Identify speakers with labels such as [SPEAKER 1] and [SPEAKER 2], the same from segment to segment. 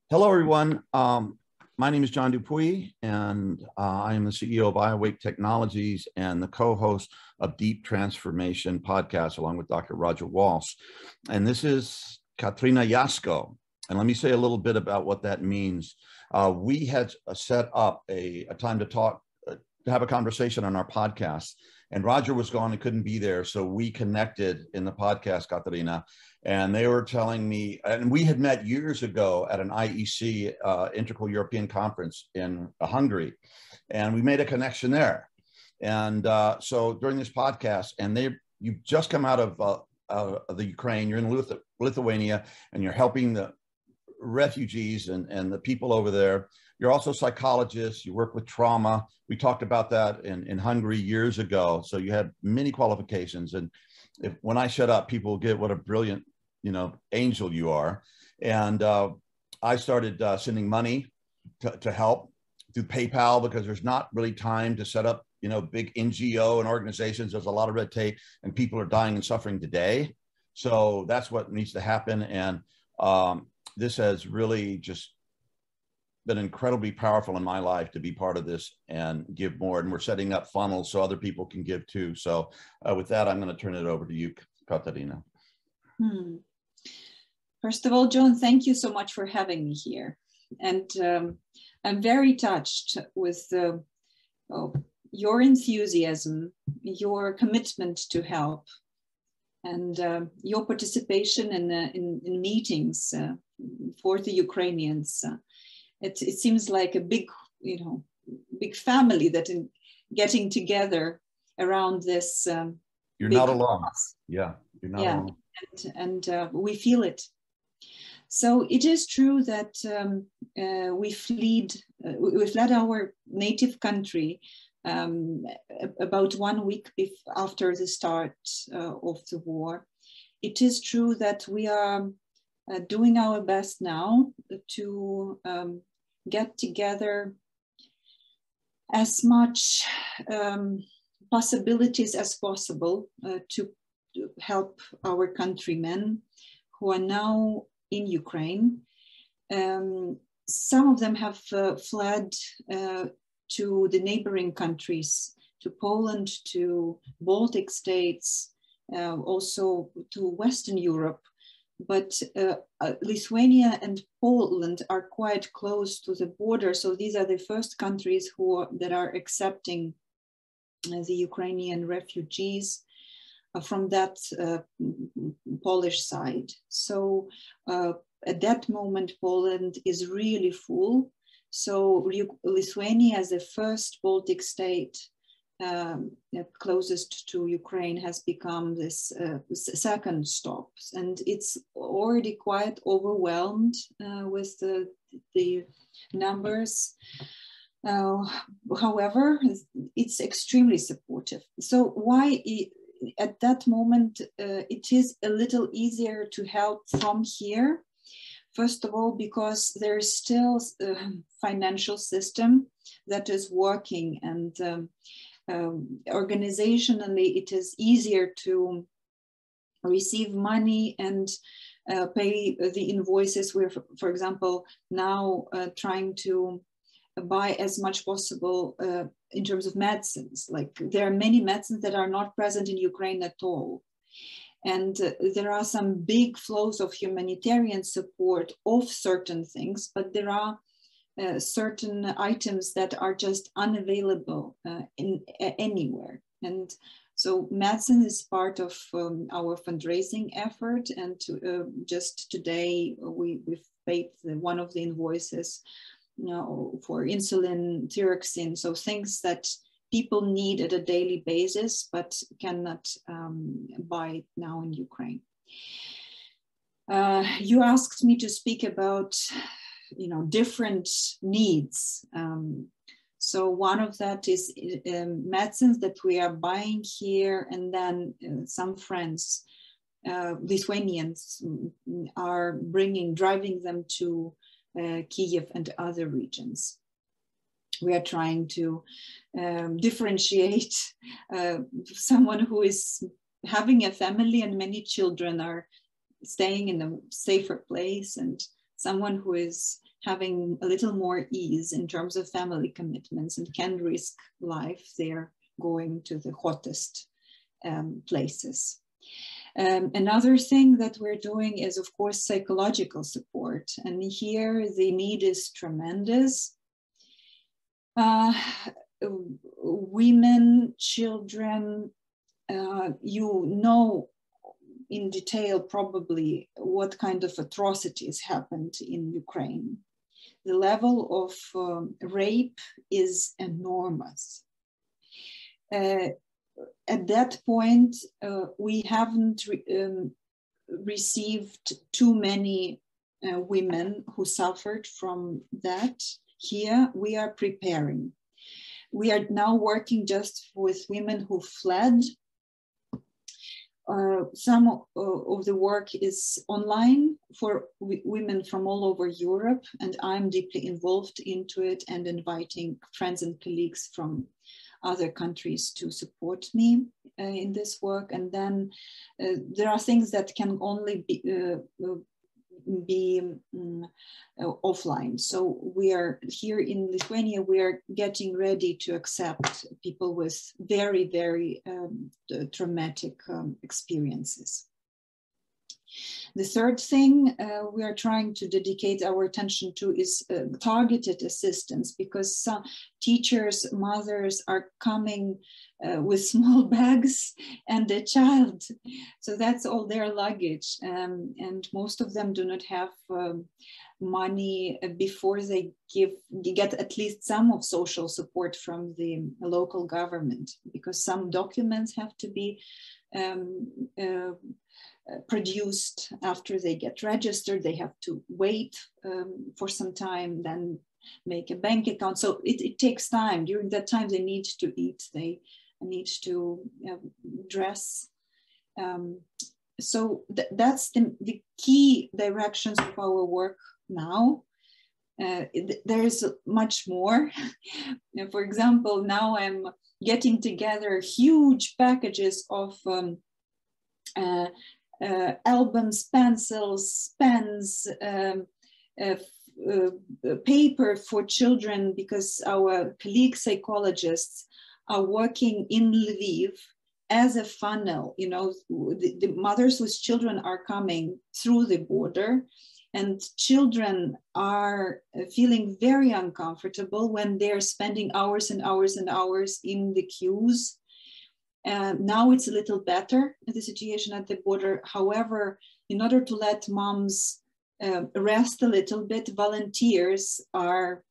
[SPEAKER 1] Hello, everyone. My name is John Dupuy, and I am the CEO of iAwake's Technologies and the co-host of Deep Transformation podcast, along with Dr. Roger Walsh. And this is Kateryna Yasko. And let me say a little bit about what that means. We had set up a time to talk, to have a conversation on our podcast. And Roger was gone and couldn't be there. So we connected in the podcast, Kateryna, and they were telling me, and we had met years ago at an IEC, Integral European Conference in Hungary. And we made a connection there. And so during this podcast, and you've just come out of the Ukraine, you're in Lithuania, and you're helping the refugees and the people over there. You're also a psychologist, you work with trauma. We talked about that in Hungary years ago. So you had many qualifications. And when I shut up, people get what a brilliant, angel you are. And I started sending money to help through PayPal, because there's not really time to set up, big NGO and organizations. There's a lot of red tape and people are dying and suffering today. So that's what needs to happen. And this has really just been incredibly powerful in my life to be part of this and give more. And we're setting up funnels so other people can give too. So with that, I'm going to turn it over to you, Kateryna.
[SPEAKER 2] First of all, John, thank you so much for having me here. And I'm very touched with your enthusiasm, your commitment to help, and your participation in meetings for the Ukrainians. It seems like a big family that in getting together around this.
[SPEAKER 1] You're not alone. Yeah, you're not alone.
[SPEAKER 2] And we feel it. So it is true that we fled our native country about 1 week after the start of the war. It is true that we are doing our best now to get together as much possibilities as possible to help our countrymen who are now in Ukraine. Some of them have fled to the neighboring countries, to Poland, to Baltic states, also to Western Europe. But Lithuania and Poland are quite close to the border. So these are the first countries that are accepting the Ukrainian refugees from that Polish side. So at that moment, Poland is really full. So Lithuania, as the first Baltic state closest to Ukraine, has become this second stop, and it's already quite overwhelmed with the numbers. However, it's extremely supportive. So why at that moment it is a little easier to help from here? First of all, because there is still a financial system that is working, and organizationally, it is easier to receive money and pay the invoices. We're, for example, now trying to buy as much possible in terms of medicines. Like, there are many medicines that are not present in Ukraine at all. And there are some big flows of humanitarian support of certain things, but there are certain items that are just unavailable anywhere. And so medicine is part of our fundraising effort. And just today, we've paid one of the invoices for insulin, thyroxine, so things that people need at a daily basis, but cannot buy now in Ukraine. You asked me to speak about different needs. So one of that is medicines that we are buying here, and then some friends, Lithuanians, are driving them to Kyiv and other regions. We are trying to differentiate someone who is having a family and many children are staying in a safer place, and someone who is having a little more ease in terms of family commitments and can risk life, they're going to the hottest places. Another thing that we're doing is, of course, psychological support. And here the need is tremendous. Women, children, you know in detail probably what kind of atrocities happened in Ukraine. The level of rape is enormous. At that point, we haven't received too many women who suffered from that. Here we are preparing. We are now working just with women who fled. Some of the work is online for women from all over Europe, and I'm deeply involved into it and inviting friends and colleagues from other countries to support me in this work. And then there are things that can only be offline. So we are here in Lithuania, we are getting ready to accept people with very, very traumatic experiences. The third thing we are trying to dedicate our attention to is targeted assistance, because some teachers, mothers are coming with small bags and a child. So that's all their luggage. And most of them do not have money before they get at least some of social support from the local government, because some documents have to be produced after they get registered. They have to wait for some time, then make a bank account. So it takes time. During that time, they need to eat, they need to dress. So that's the key directions of our work now. There is much more. For example, now I'm getting together huge packages of albums, pencils, pens, paper for children, because our colleague psychologists are working in Lviv as a funnel. You know, the mothers with children are coming through the border, and children are feeling very uncomfortable when they're spending hours and hours and hours in the queues. Now it's a little better, the situation at the border. However, in order to let moms rest a little bit, volunteers are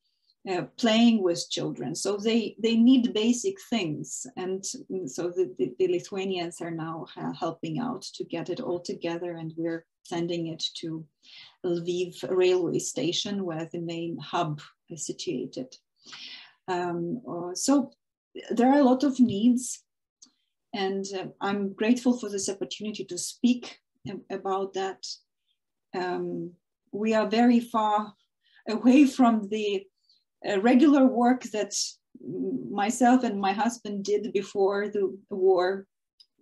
[SPEAKER 2] playing with children. So they need basic things. And so the Lithuanians are now helping out to get it all together, and we're sending it to Lviv railway station, where the main hub is situated. So there are a lot of needs. And I'm grateful for this opportunity to speak about that. We are very far away from the regular work that myself and my husband did before the war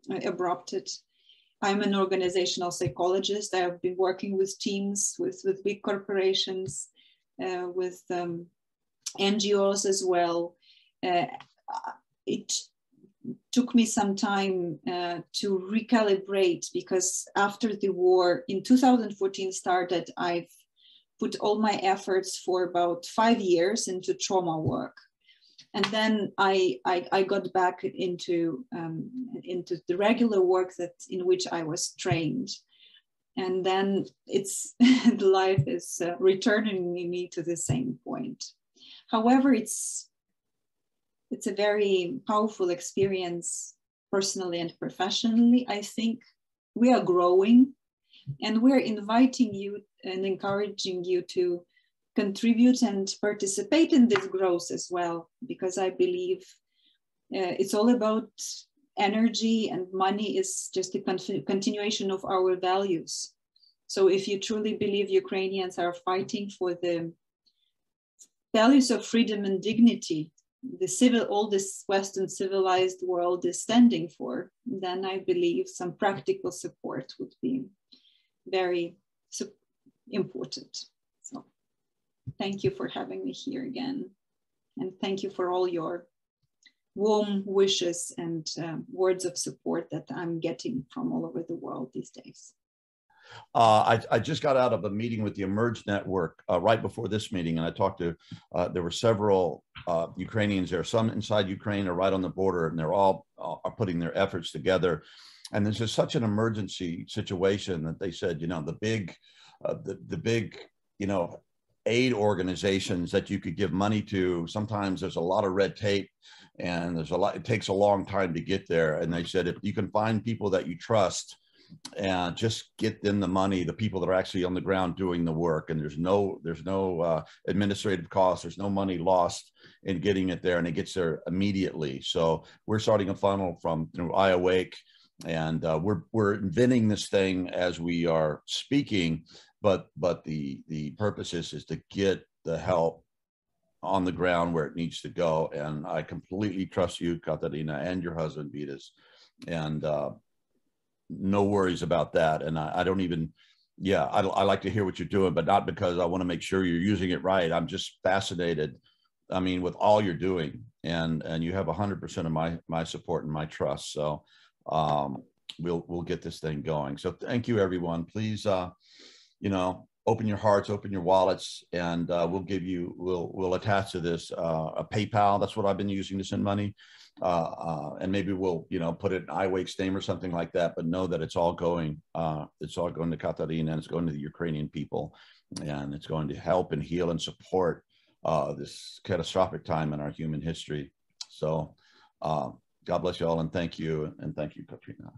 [SPEAKER 2] erupted. I'm an organizational psychologist. I have been working with teams, with big corporations, with NGOs as well. It took me some time to recalibrate, because after the war in 2014 started, I've put all my efforts for about 5 years into trauma work. And then I got back into the regular work in which I was trained. And then the life is returning me to the same point. However, it's a very powerful experience personally and professionally. I think we are growing, and we're inviting you and encouraging you to contribute and participate in this growth as well, because I believe it's all about energy, and money is just a continuation of our values. So if you truly believe Ukrainians are fighting for the values of freedom and dignity, all this Western civilized world is standing for, then I believe some practical support would be very important. thank you for having me here again. And thank you for all your warm wishes and words of support that I'm getting from all over the world these days.
[SPEAKER 1] I just got out of a meeting with the Emerge Network right before this meeting, and I talked to, there were several Ukrainians there, some inside Ukraine or right on the border, and they're all are putting their efforts together. And this is such an emergency situation that they said, you know, the big, you know, aid organizations that you could give money to, sometimes there's a lot of red tape and there's a lot, it takes a long time to get there. And they said, if you can find people that you trust and just get them the money, the people that are actually on the ground doing the work, and there's no administrative costs, there's no money lost in getting it there, and it gets there immediately. So we're starting a funnel from through iAwake, and we're inventing this thing as we are speaking, but the purpose is to get the help on the ground where it needs to go. And I completely trust you, Kateryna, and your husband, Vytas, and no worries about that. And I don't even, yeah, I like to hear what you're doing, but not because I want to make sure you're using it right. I'm just fascinated, I mean, with all you're doing, and you have 100% of my support and my trust. So we'll get this thing going. So thank you, everyone. Please, you know, open your hearts, open your wallets, and we'll attach to this a PayPal. That's what I've been using to send money. And maybe we'll, you know, put it in iAwake's name or something like that, but know that it's all going to Kataryna, and it's going to the Ukrainian people, and it's going to help and heal and support this catastrophic time in our human history. So God bless you all, and thank you, Kateryna.